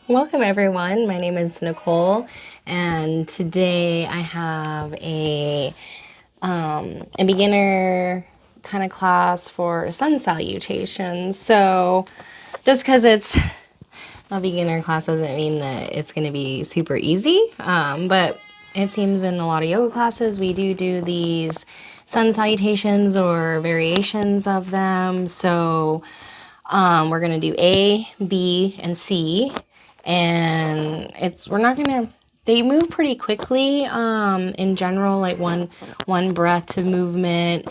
Welcome everyone. My name is Nicole, and today I have a beginner kind of class for Sun Salutations. So, just because it's a beginner class doesn't mean that it's going to be super easy. But it seems in a lot of yoga classes we do these Sun Salutations or variations of them. So we're gonna do A, B, and C, and we're not gonna. They move pretty quickly. In general, like one breath to movement,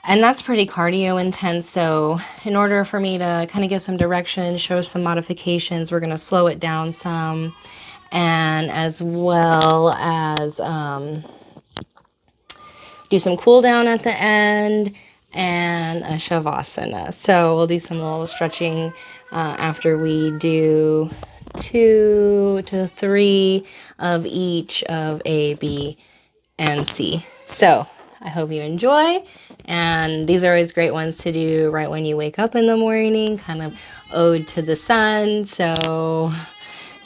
and that's pretty cardio intense. So, in order for me to kind of get some direction, show some modifications, we're gonna slow it down some, and as well as do some cool down at the end and a shavasana. So we'll do some little stretching after we do 2 to 3 of each of A, B, and C. So I hope you enjoy. And these are always great ones to do right when you wake up in the morning, kind of ode to the sun. So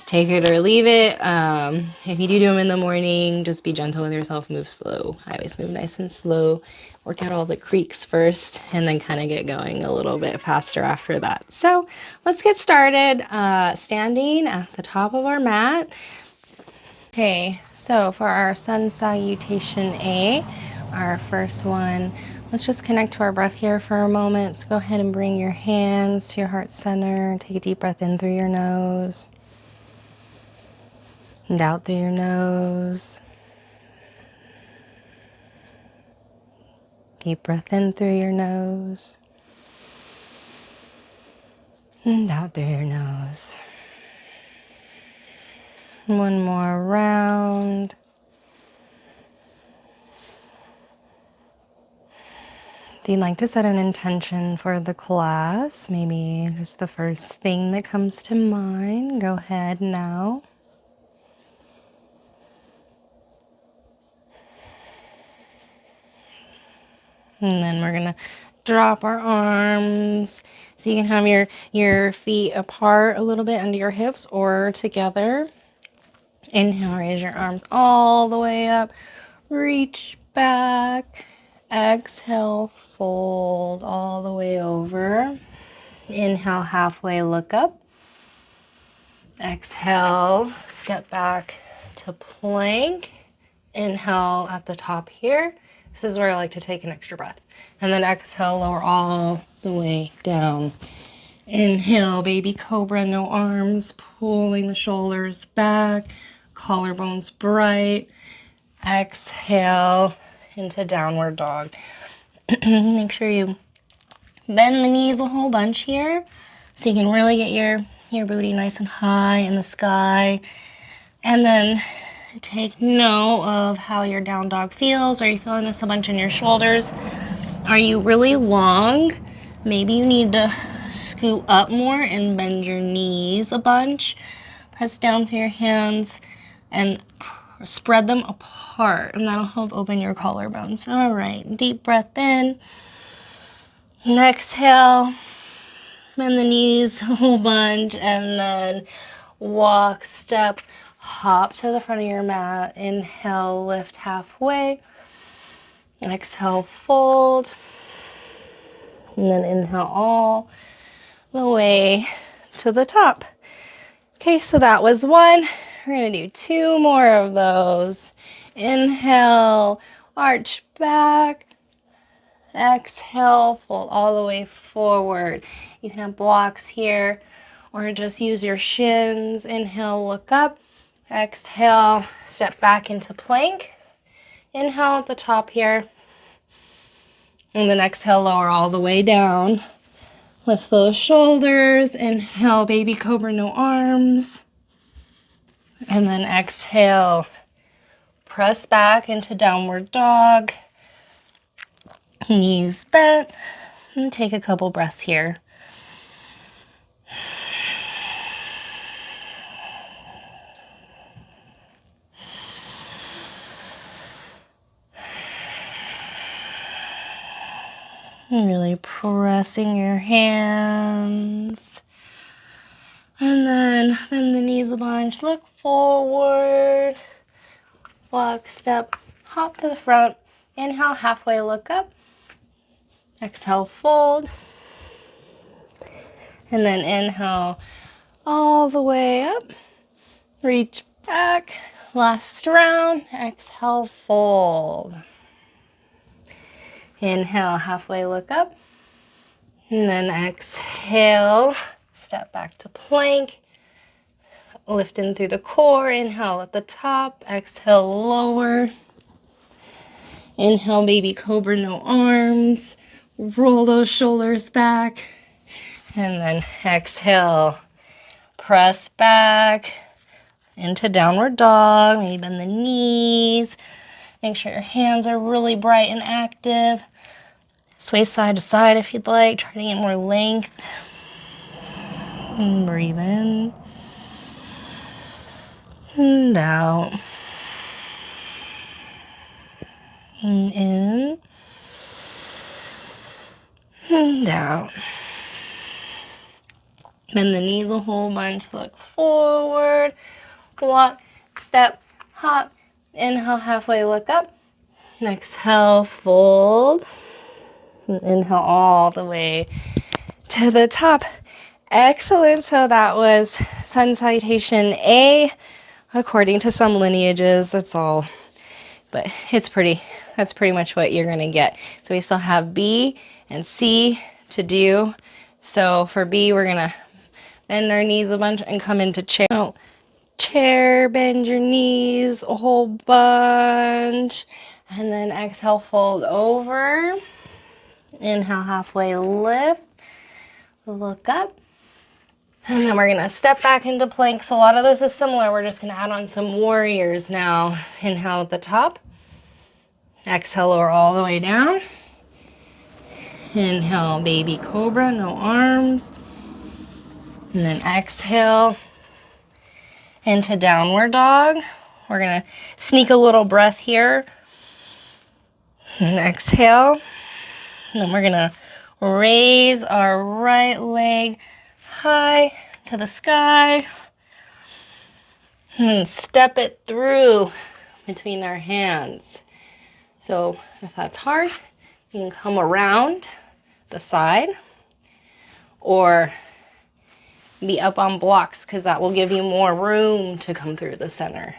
take it or leave it. If you do them in the morning, just be gentle with yourself, move slow. I always move nice and slow, work out all the creaks first, and then kind of get going a little bit faster after that. So let's get started standing at the top of our mat. Okay, so for our Sun Salutation A, our first one, let's just connect to our breath here for a moment. So go ahead and bring your hands to your heart center. Take a deep breath in through your nose. And out through your nose. Deep breath in through your nose. And out through your nose. One more round. If you'd like to set an intention for the class, maybe just the first thing that comes to mind, go ahead now. And then we're gonna drop our arms so you can have your feet apart a little bit under your hips or together. Inhale, raise your arms all the way up, reach back. Exhale, fold all the way over. Inhale, halfway look up. Exhale, step back to plank. Inhale at the top here. This is where I like to take an extra breath. And then exhale, lower all the way down. Inhale, baby cobra, no arms, pulling the shoulders back, collarbones bright. Exhale into downward dog. Make sure you bend the knees a whole bunch here so you can really get your booty nice and high in the sky. And then take note of how your down dog feels. Are you feeling this a bunch in your shoulders? Are you really long? Maybe you need to scoot up more and bend your knees a bunch. Press down through your hands and spread them apart, and that'll help open your collarbones. All right, deep breath in. And exhale, bend the knees a whole bunch, and then walk, step, hop to the front of your mat. Inhale, lift halfway. Exhale, fold. And then inhale all the way to the top. Okay, so that was one. We're gonna do 2 more of those. Inhale, arch back. Exhale, fold all the way forward. You can have blocks here or just use your shins. Inhale, look up. Exhale, step back into plank. Inhale at the top here. And then exhale, lower all the way down. Lift those shoulders. Inhale, baby cobra, no arms. And then exhale, press back into downward dog. Knees bent. And take a couple breaths here. And really pressing your hands And then bend the knees a bunch, look forward, walk, step, hop to the front. Inhale, halfway look up. Exhale, fold. And then inhale all the way up. Reach back. Last round. Exhale, fold. Inhale, halfway look up. And then exhale, step back to plank. Lift in through the core. Inhale at the top. Exhale, lower. Inhale, baby cobra, no arms. Roll those shoulders back. And then exhale, press back into downward dog. Maybe bend the knees. Make sure your hands are really bright and active. Sway side to side if you'd like. Try to get more length. And breathe in. And out. And in. And out. Bend the knees a whole bunch. Look forward. Walk, step, hop. Inhale, halfway look up. Exhale, fold. And inhale all the way to the top. Excellent. So that was Sun Salutation A. According to some lineages, that's all. But that's pretty much what you're going to get. So we still have B and C to do. So for B, we're going to bend our knees a bunch and come into chair. Oh, chair, bend your knees a whole bunch. And then exhale, fold over. Inhale, halfway lift. Look up. And then we're going to step back into plank. So a lot of this is similar. We're just going to add on some warriors now. Inhale at the top. Exhale, lower all the way down. Inhale, baby cobra, no arms. And then exhale into downward dog. We're going to sneak a little breath here. And exhale. And then we're going to raise our right leg high to the sky. And step it through between our hands. So if that's hard, you can come around the side or be up on blocks because that will give you more room to come through the center.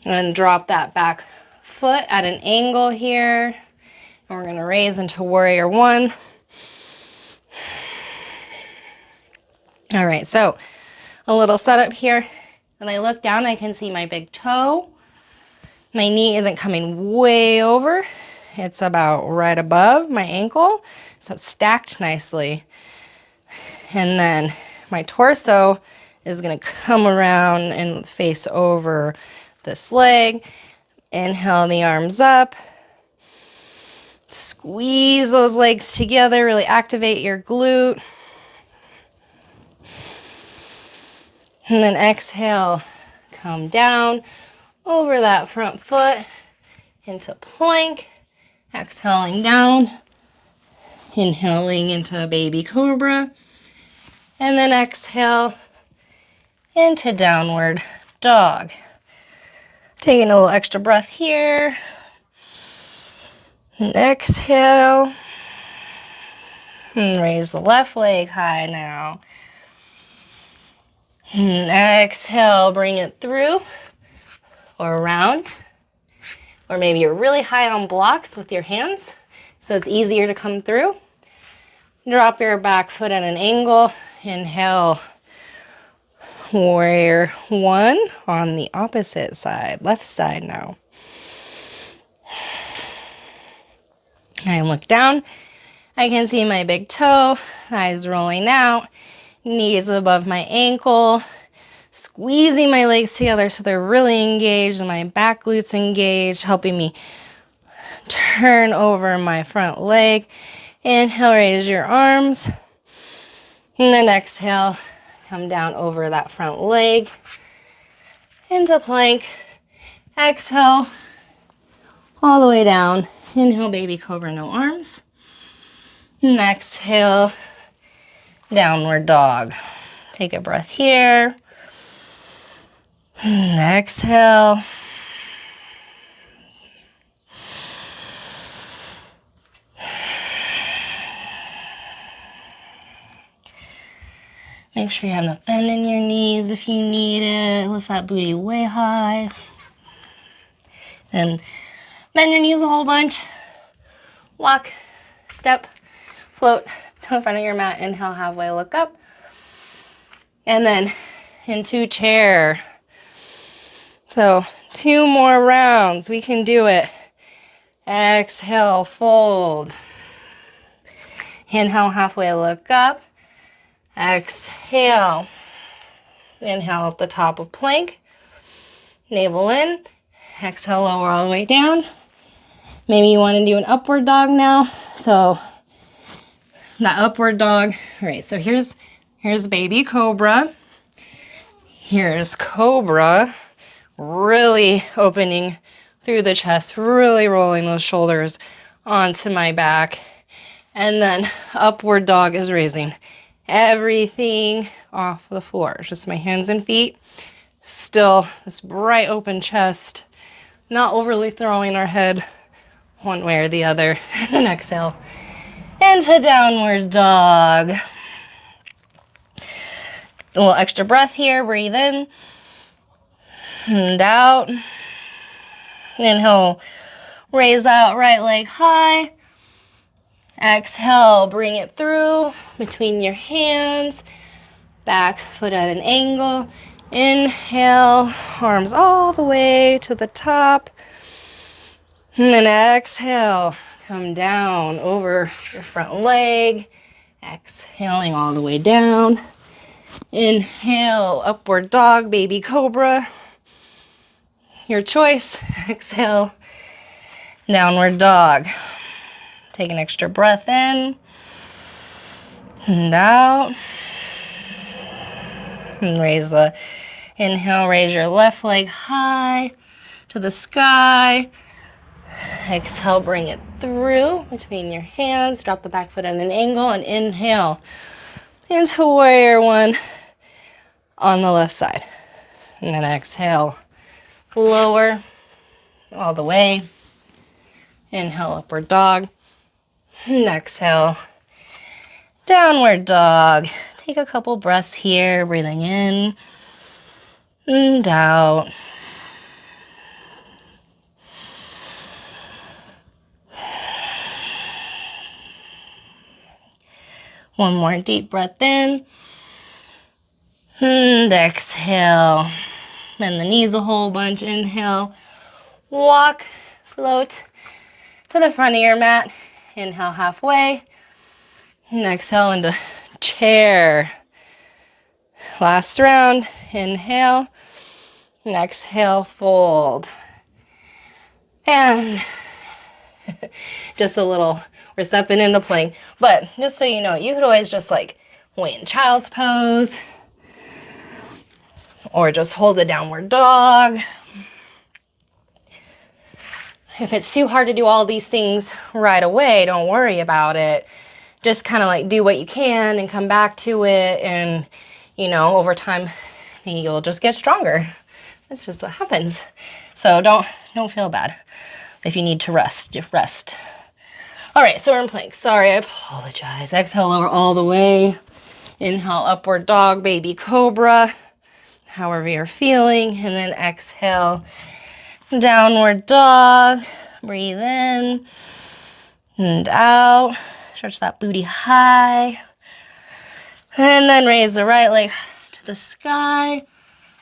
And drop that back foot at an angle here. And we're going to raise into warrior one. All right, so a little setup here. When I look down, I can see my big toe. My knee isn't coming way over. It's about right above my ankle, so it's stacked nicely. And then my torso is gonna come around and face over this leg. Inhale the arms up. Squeeze those legs together, really activate your glute. And then exhale, come down over that front foot into plank. Exhaling down, inhaling into baby cobra. And then exhale into downward dog. Taking a little extra breath here. And exhale. And raise the left leg high now. And exhale, bring it through or around. Or maybe you're really high on blocks with your hands, so it's easier to come through. Drop your back foot at an angle. Inhale, warrior one on the opposite side, left side now. I look down. I can see my big toe, eyes rolling out, knees above my ankle, squeezing my legs together so they're really engaged and my back glutes engaged, helping me turn over my front leg. Inhale, raise your arms. And then exhale, come down over that front leg into plank. Exhale, all the way down. Inhale, baby cobra, no arms. And exhale, downward dog. Take a breath here. Exhale. Make sure you have enough bend in your knees if you need it. Lift that booty way high. And bend your knees a whole bunch. Walk, step, float to the front of your mat. Inhale, halfway, look up. And then into chair. So 2 more rounds. We can do it. Exhale, fold. Inhale, halfway, look up. Exhale. Inhale at the top of plank. Navel in. Exhale, lower all the way down. Maybe you want to do an upward dog now. So that upward dog. All right, so here's baby cobra. Here's cobra. Really opening through the chest, really rolling those shoulders onto my back. And then upward dog is raising everything off the floor. Just my hands and feet. Still this bright open chest, not overly throwing our head one way or the other. And then exhale into downward dog. A little extra breath here. Breathe in and out. Inhale, raise that right leg high. Exhale, bring it through between your hands. Back foot at an angle. Inhale, arms all the way to the top. And then exhale, come down over your front leg. Exhaling all the way down. Inhale, upward dog, baby cobra. Your choice. Exhale, downward dog. Take an extra breath in and out. And raise the inhale, raise your left leg high to the sky. Exhale, bring it through between your hands. Drop the back foot at an angle and inhale into warrior one on the left side. And then exhale, lower all the way. Inhale, upward dog. And exhale, downward dog. Take a couple breaths here, breathing in and out. One more deep breath in and exhale. Bend the knees a whole bunch. Inhale, walk, float to the front of your mat. Inhale halfway and exhale into chair. Last round. Inhale and exhale, fold. And just a little, we're stepping into plank. But just so you know, you could always just like wait in child's pose or just hold a downward dog. If it's too hard to do all these things right away, don't worry about it. Just kind of like do what you can and come back to it. And, you know, over time, you'll just get stronger. That's just what happens. So don't feel bad. If you need to rest, just rest. All right, so we're in plank. Sorry, I apologize. Exhale, lower all the way. Inhale, upward dog, baby cobra. However you're feeling. And then exhale, downward dog. Breathe in and out. Stretch that booty high. And then raise the right leg to the sky.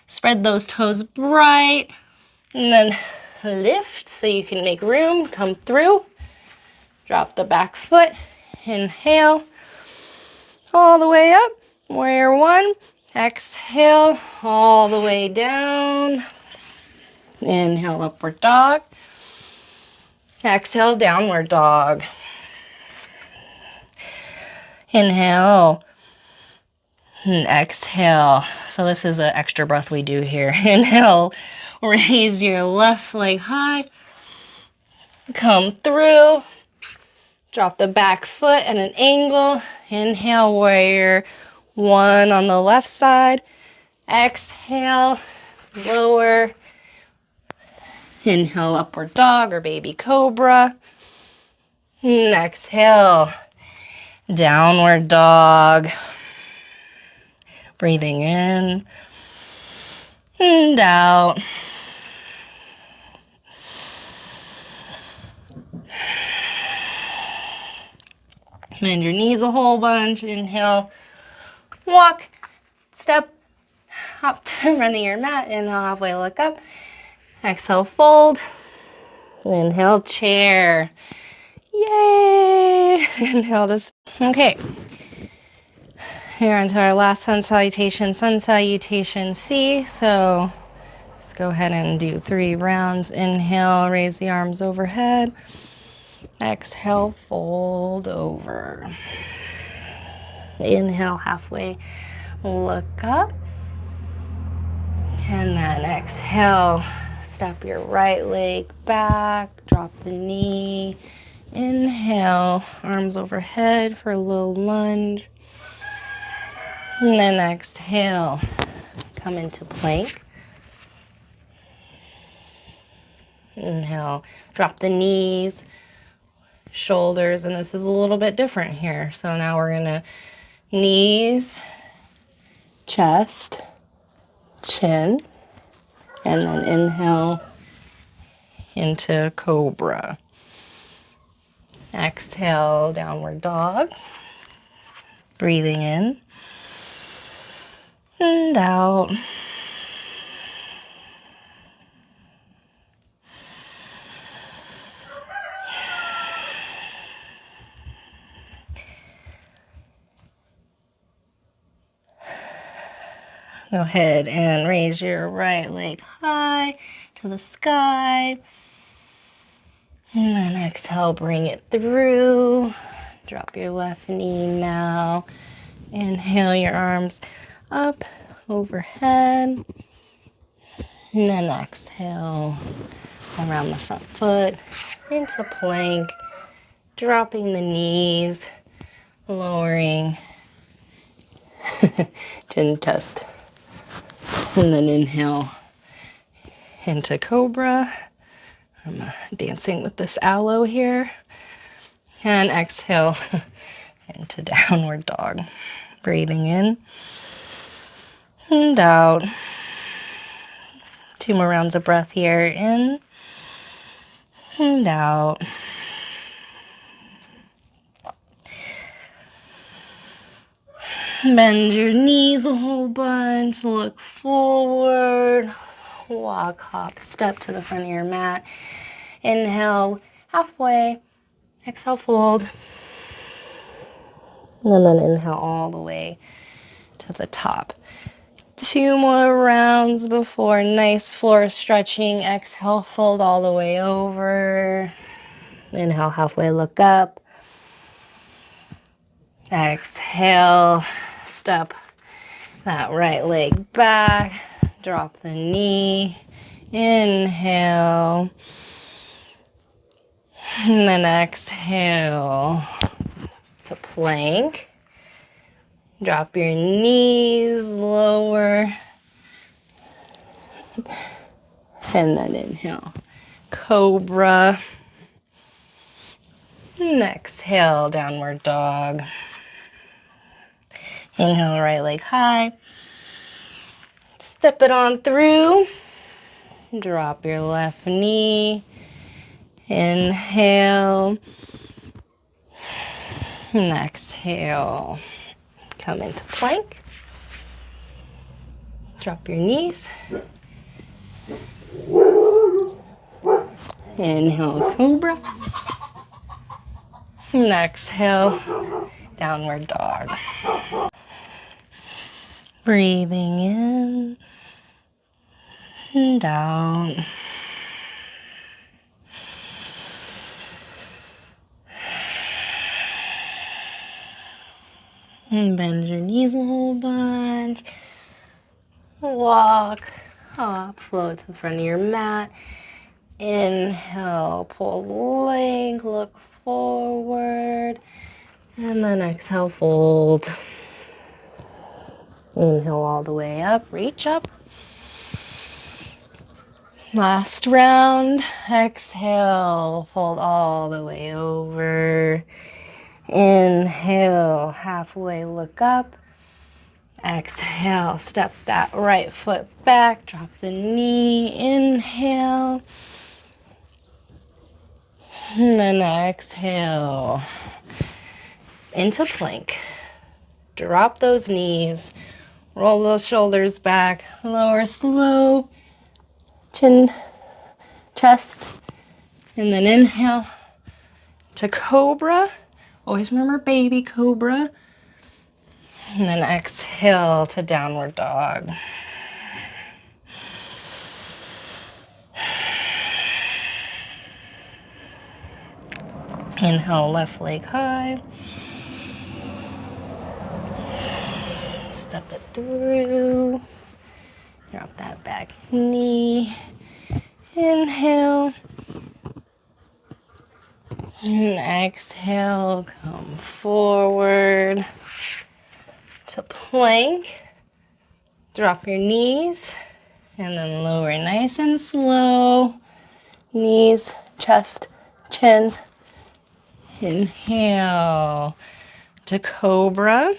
Spread those toes bright. And then lift so you can make room. Come through. Drop the back foot. Inhale. All the way up. Warrior one. Exhale. All the way down. Inhale, upward dog. Exhale, downward dog. Inhale and exhale. So this is an extra breath we do here. Inhale, raise your left leg high. Come through. Drop the back foot at an angle. Inhale, warrior One on the left side. Exhale, lower. Inhale, upward dog or baby cobra. And exhale, downward dog. Breathing in and out. Bend your knees a whole bunch. Inhale, walk, step, hop to the front of your mat. Inhale, halfway look up. Exhale, fold. Inhale, chair. Yay! Inhale, just, okay. Here onto our last sun salutation, C. So let's go ahead and do 3 rounds. Inhale, raise the arms overhead. Exhale, fold over. Inhale, halfway, look up. And then exhale, step your right leg back, drop the knee. Inhale, arms overhead for a little lunge. And then exhale, come into plank. Inhale, drop the knees, shoulders, and this is a little bit different here. So now we're gonna knees, chest, chin, and then inhale into cobra. Exhale, downward dog. Breathing in and out. Go ahead and raise your right leg high to the sky. And then exhale, bring it through. Drop your left knee now. Inhale your arms up overhead. And then exhale around the front foot into plank. Dropping the knees, lowering chin, chest. And then inhale into cobra. I'm dancing with this aloe here. And exhale into downward dog. Breathing in and out. 2 more rounds of breath here. In and out. Bend your knees a whole bunch. Look forward. Walk, hop, step to the front of your mat. Inhale, halfway. Exhale, fold. And then inhale all the way to the top. 2 more rounds before nice floor stretching. Exhale, fold all the way over. Inhale, halfway, look up. Exhale, step that right leg back. Drop the knee. Inhale. And then exhale to plank. Drop your knees lower. And then inhale, cobra. And exhale, downward dog. Inhale, right leg high. Step it on through. Drop your left knee. Inhale. And exhale. Come into plank. Drop your knees. Inhale, cobra. And exhale, downward dog. Breathing in and out. And bend your knees a whole bunch. Walk, hop, float to the front of your mat. Inhale, pull the leg, look forward. And then exhale, fold. Inhale all the way up, reach up. Last round. Exhale, fold all the way over. Inhale, halfway look up. Exhale, step that right foot back, drop the knee, inhale. And then exhale into plank. Drop those knees, roll those shoulders back, lower slow, chin, chest, and then inhale to cobra. Always remember baby cobra. And then exhale to downward dog. Inhale, left leg high. Step it through. Drop that back knee. Inhale. And exhale, come forward to plank. Drop your knees and then lower nice and slow. Knees, chest, chin. Inhale to cobra.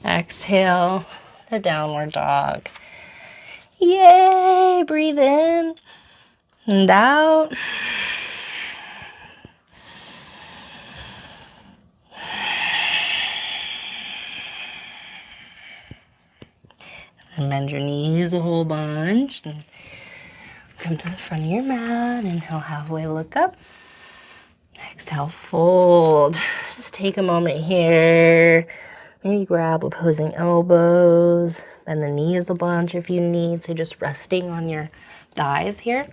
Exhale to downward dog. Yay! Breathe in and out. And bend your knees a whole bunch. And come to the front of your mat. Inhale, halfway look up. Exhale, fold. Just take a moment here. Maybe grab opposing elbows. Bend the knees a bunch if you need. So just resting on your thighs here.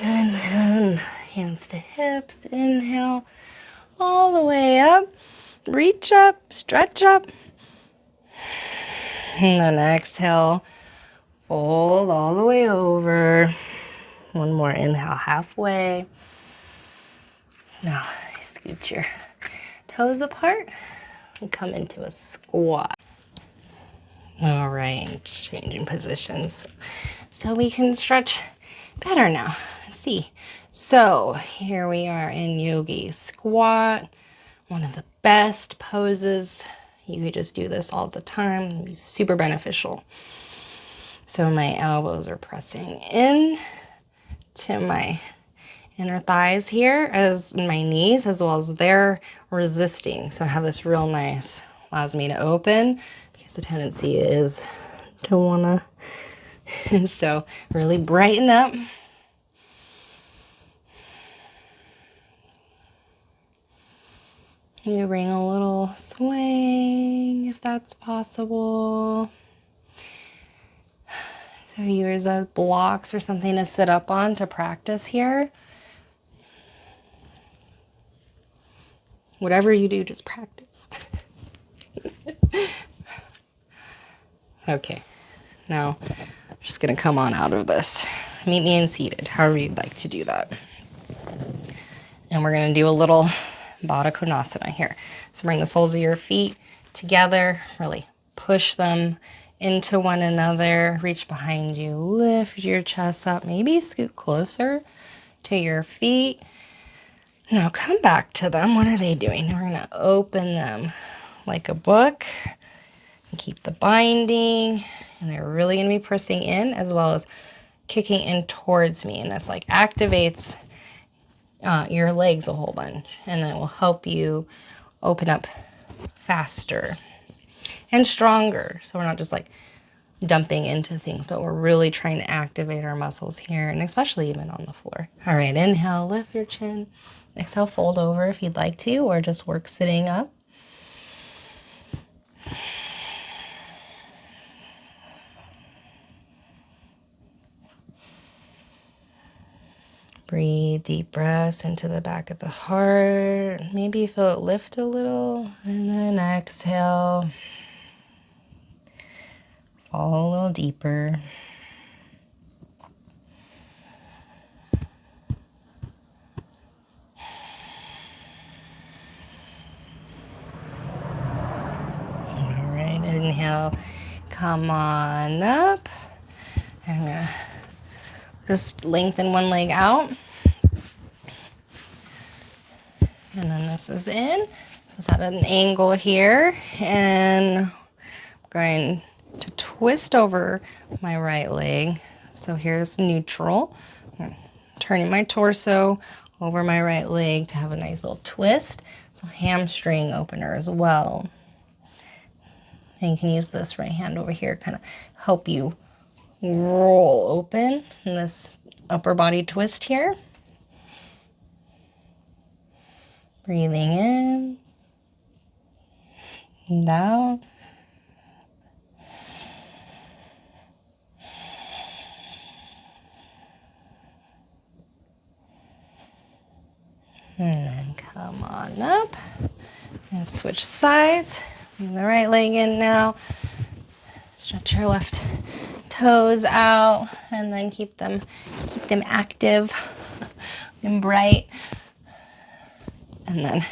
And then hands to hips. Inhale all the way up. Reach up, stretch up. And then exhale, fold all the way over. One more inhale, halfway. Now scoot your toes apart and come into a squat. All right, changing positions so we can stretch better now. Let's see. So here we are in yogi squat, one of the best poses. You could just do this all the time. It'd be super beneficial. So my elbows are pressing in to my inner thighs here, as my knees, as well as they're resisting. So I have this real nice, allows me to open because the tendency is to wanna, so really brighten up. You bring a little swing if that's possible. So use as blocks or something to sit up on to practice here. Whatever you do, just practice. Okay, now I'm just gonna come on out of this. Meet me in seated, however you'd like to do that. And we're gonna do a little Baddha Konasana here. So bring the soles of your feet together, really push them into one another, reach behind you, lift your chest up, maybe scoot closer to your feet. Now come back to them. What are they doing? We're gonna open them like a book and keep the binding, and they're really gonna be pressing in as well as kicking in towards me, and this like activates your legs a whole bunch, and then it will help you open up faster and stronger. So we're not just like dumping into things, but we're really trying to activate our muscles here, and especially even on the floor. All right, inhale, lift your chin. Exhale, fold over if you'd like to, or just work sitting up. Breathe deep breaths into the back of the heart. Maybe feel it lift a little, and then exhale. Fall a little deeper. Inhale, come on up. I'm gonna just lengthen one leg out. And then this is in. So it's at an angle here. And I'm going to twist over my right leg. So here's neutral. I'm turning my torso over my right leg to have a nice little twist. So hamstring opener as well. And you can use this right hand over here, kind of help you roll open in this upper body twist here. Breathing in and out. And then come on up and switch sides. Bring the right leg in now. Stretch your left toes out and then keep them active and bright. And then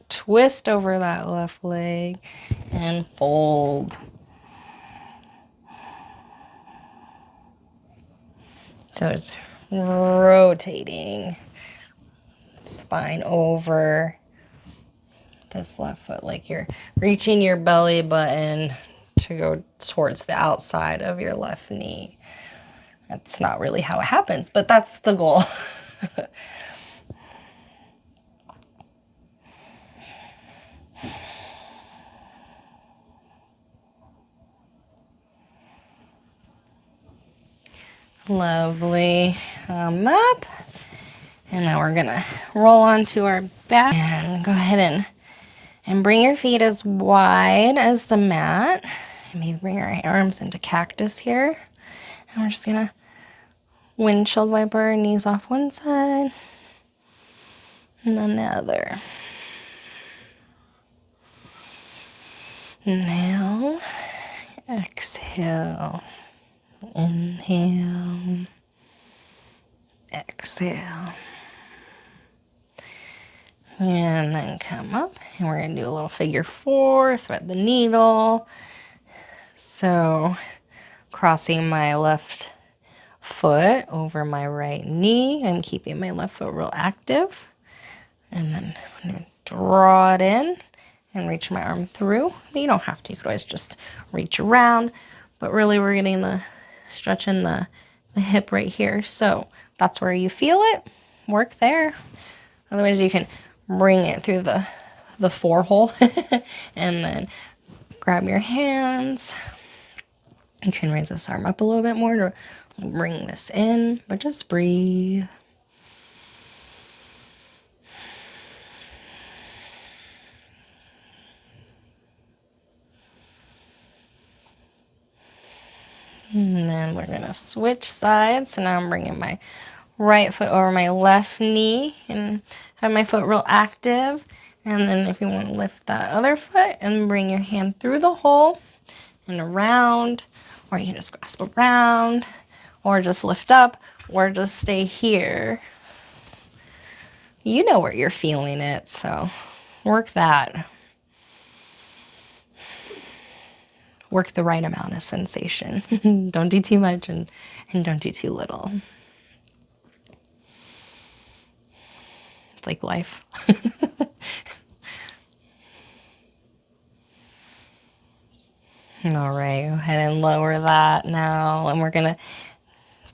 twist over that left leg and fold. So it's rotating spine over this left foot, like you're reaching your belly button to go towards the outside of your left knee. That's not really how it happens, but that's the goal. Lovely. Up. And now we're gonna roll onto our back and go ahead and bring your feet as wide as the mat. And maybe bring our arms into cactus here. And we're just gonna windshield wiper, knees off one side and then the other. Inhale, exhale, inhale, exhale. And then come up, and we're gonna do a little figure four, thread the needle. So crossing my left foot over my right knee. I'm keeping my left foot real active. And then I'm gonna draw it in and reach my arm through. But you don't have to, you could always just reach around. But really we're getting the stretch in the hip right here. So that's where you feel it, work there. Otherwise you can bring it through the four hole and then grab your hands. You can raise this arm up a little bit more to bring this in, but just breathe. And then we're gonna switch sides. So now I'm bringing my right foot over my left knee and have my foot real active. And then if you want to lift that other foot and bring your hand through the hole and around, or you can just grasp around, or just lift up, or just stay here. You know where you're feeling it, so work that. Work the right amount of sensation. Don't do too much and don't do too little. It's like life. All right, go ahead and lower that now. And we're gonna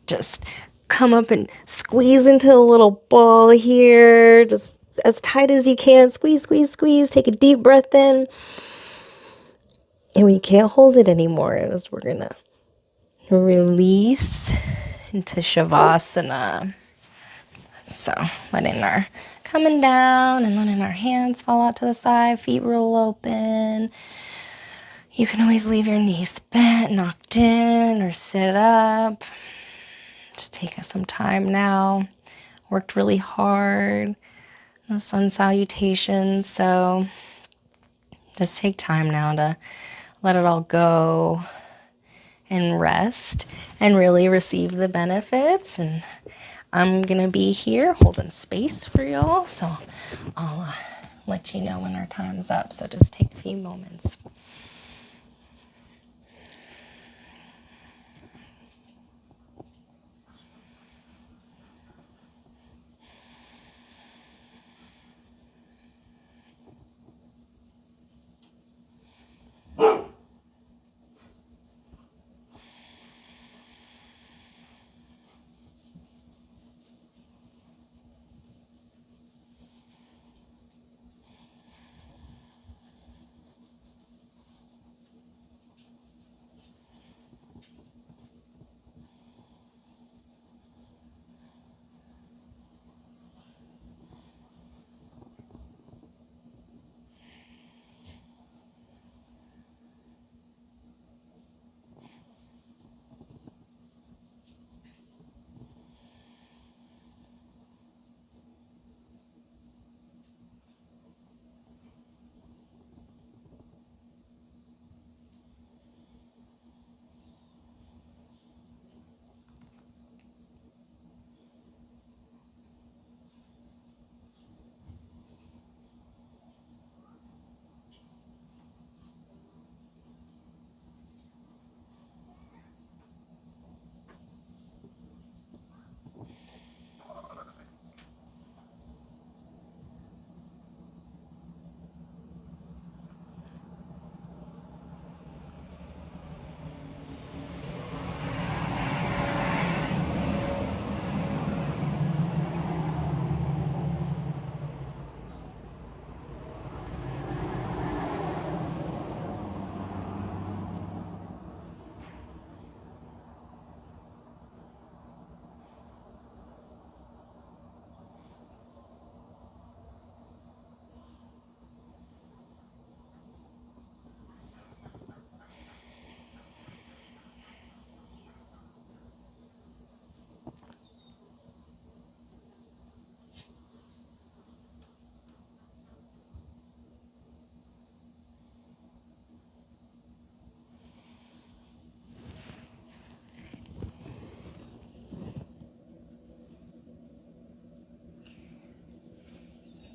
just come up and squeeze into a little ball here. Just as tight as you can. Squeeze, squeeze, squeeze. Take a deep breath in. And when you can't hold it anymore, we're gonna release into Shavasana. So letting our coming down and letting our hands fall out to the side, feet roll open. You can always leave your knees bent, knocked in, or sit up. Just take us some time now. Worked really hard. The Sun Salutations. So just take time now to let it all go and rest and really receive the benefits. And I'm gonna be here holding space for y'all. So I'll let you know when our time's up. So just take a few moments.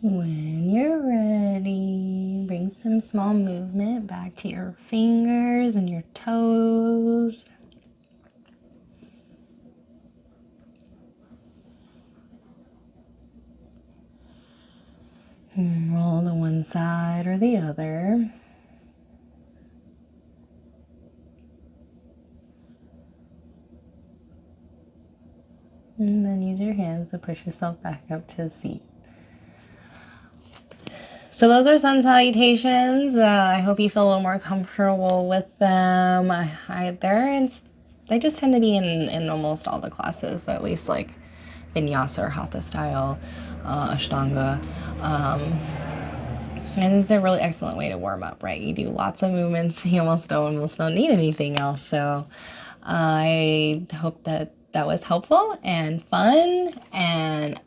When you're ready, bring some small movement back to your fingers and your toes. And roll to one side or the other. And then use your hands to push yourself back up to a seat. So those are sun salutations. I hope you feel a little more comfortable with them. They just tend to be in almost all the classes, at least like vinyasa or hatha style, ashtanga. And this is a really excellent way to warm up, right? You do lots of movements. You almost don't need anything else. So I hope that was helpful and fun. And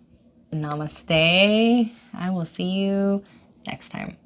namaste. I will see you next time.